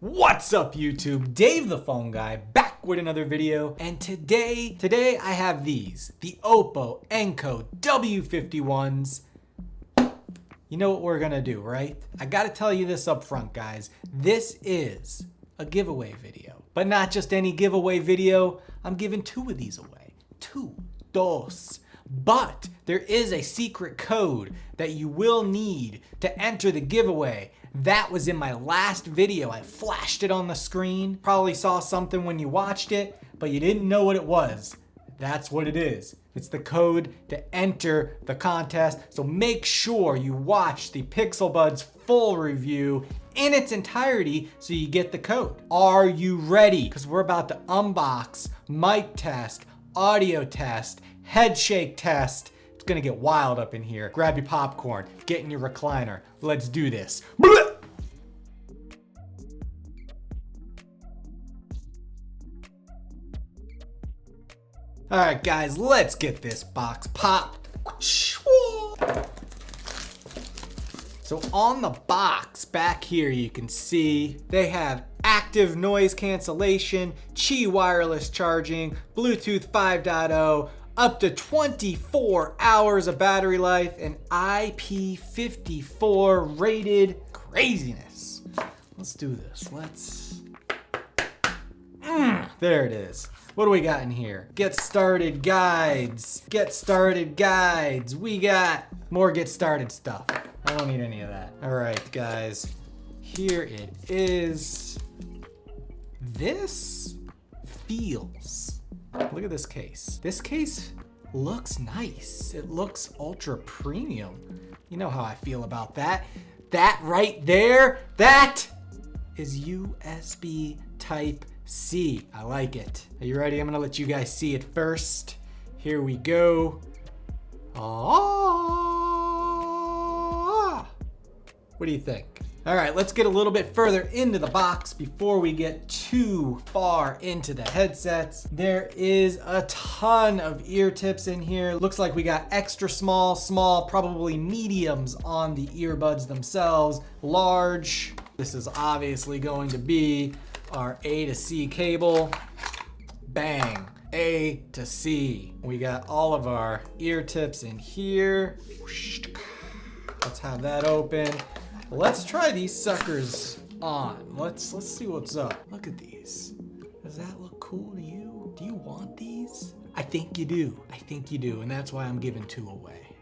What's up YouTube? Dave the Phone Guy back with another video, and today I have these, the Oppo Enco W51s. You know what we're gonna do, right? I gotta tell you this up front, guys. This is a giveaway video, but not just any giveaway video. I'm giving two of these away. Dos. But there is a secret code that you will need to enter the giveaway. That was in my last video. I flashed it on the screen. Probably saw something when you watched it, but you didn't know what it was. That's what it is. It's the code to enter the contest. So make sure you watch the Pixel Buds full review in its entirety so you get the code. Are you ready? Because we're about to unbox, mic test, audio test, head shake test. It's gonna get wild up in here. Grab your popcorn, get in your recliner. Let's do this. All right, guys, let's get this box popped. So on the box back here, you can see they have active noise cancellation, Qi wireless charging, Bluetooth 5.0, up to 24 hours of battery life, and IP54 rated craziness. Let's do this. There it is. What do we got in here? Get started guides. Get started guides. We got more get started stuff. I don't need any of that. All right, guys. Here it is. This feels. Look at this case. This case looks nice. It looks ultra premium. You know how I feel about that. That right there, that is USB Type C. I like it. Are you ready? I'm gonna let you guys see it first. Here we go. What do you think? All right, let's get a little bit further into the box before we get too far into the headsets. There is a ton of ear tips in here. Looks like we got extra small, probably mediums on the earbuds themselves, large. This is obviously going to be our A to C cable. Bang, A to C. We got all of our ear tips in here. Let's have that open. Let's try these suckers on. Let's see what's up. Look at these. Does that look cool to you? Do you want these? I think you do. I think you do, and that's why I'm giving two away.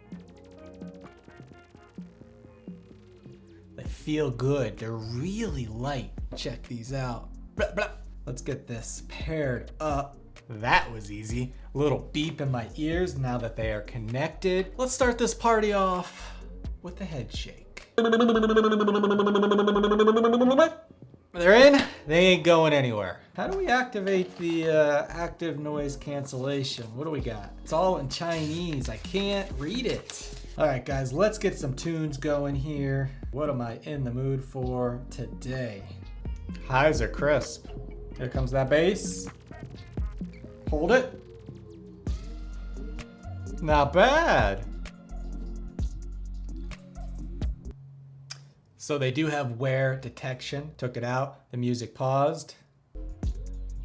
They feel good. They're really light. Check these out. Blah, blah. Let's get this paired up. That was easy. A little beep in my ears now that they are connected. Let's start this party off with the head shake. They're in. They ain't going anywhere. How do we activate the active noise cancellation? What do we got? It's all in Chinese. I can't read it. All right, guys, let's get some tunes going here. What am I in the mood for today? Highs are crisp. Here comes that bass. Hold it. Not bad. So they do have wear detection. Took it out. The music paused.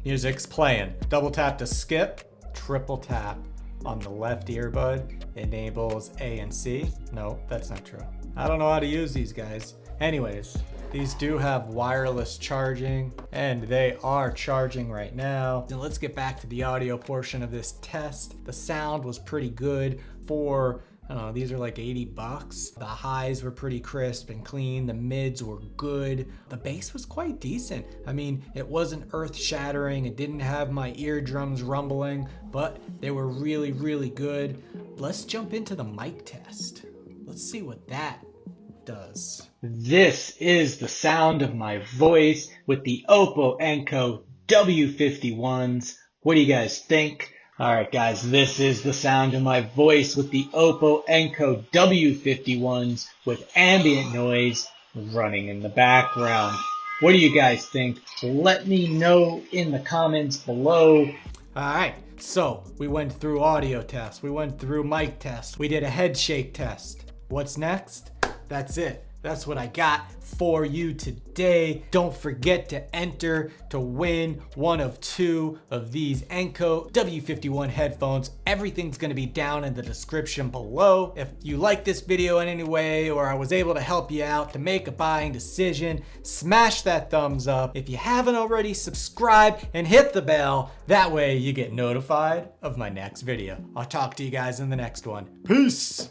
Music's playing. Double tap to skip. Triple tap on the left earbud enables A and C. No, that's not true. I don't know how to use these guys. Anyways, these do have wireless charging, and they are charging right now. Now let's get back to the audio portion of this test. The sound was pretty good for, I don't know, these are like 80 bucks. The highs were pretty crisp and clean. The mids were good. The bass was quite decent. I mean, it wasn't earth shattering. It didn't have my eardrums rumbling, but they were really, really good. Let's jump into the mic test. Let's see what that does. This is the sound of my voice with the Oppo Enco W51s. What do you guys think? All right, guys, this is the sound of my voice with the Oppo Enco W51s with ambient noise running in the background. What do you guys think? Let me know in the comments below. All right, so we went through audio tests. We went through mic tests. We did a head shake test. What's next? That's it. That's what I got for you today. Don't forget to enter to win one of 2 of these Enco W51 headphones. Everything's gonna be down in the description below. If you like this video in any way, or I was able to help you out to make a buying decision, smash that thumbs up. If you haven't already, subscribe and hit the bell. That way you get notified of my next video. I'll talk to you guys in the next one. Peace.